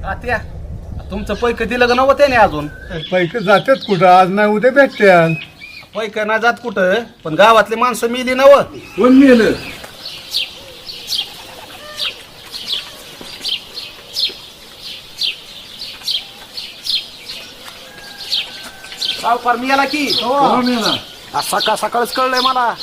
तात्या तुमचं पैक दिलं का नव्हतं त्याने अजून? पैसे जातात कुठं, आज नाही उद्या भेटत्याल. पैक ना जात कुठं, पण गावातली माणसं मिली नव. कोण मेलं? सावकार मी याला की कोण मेला? आज सकाळच कळलंय मला.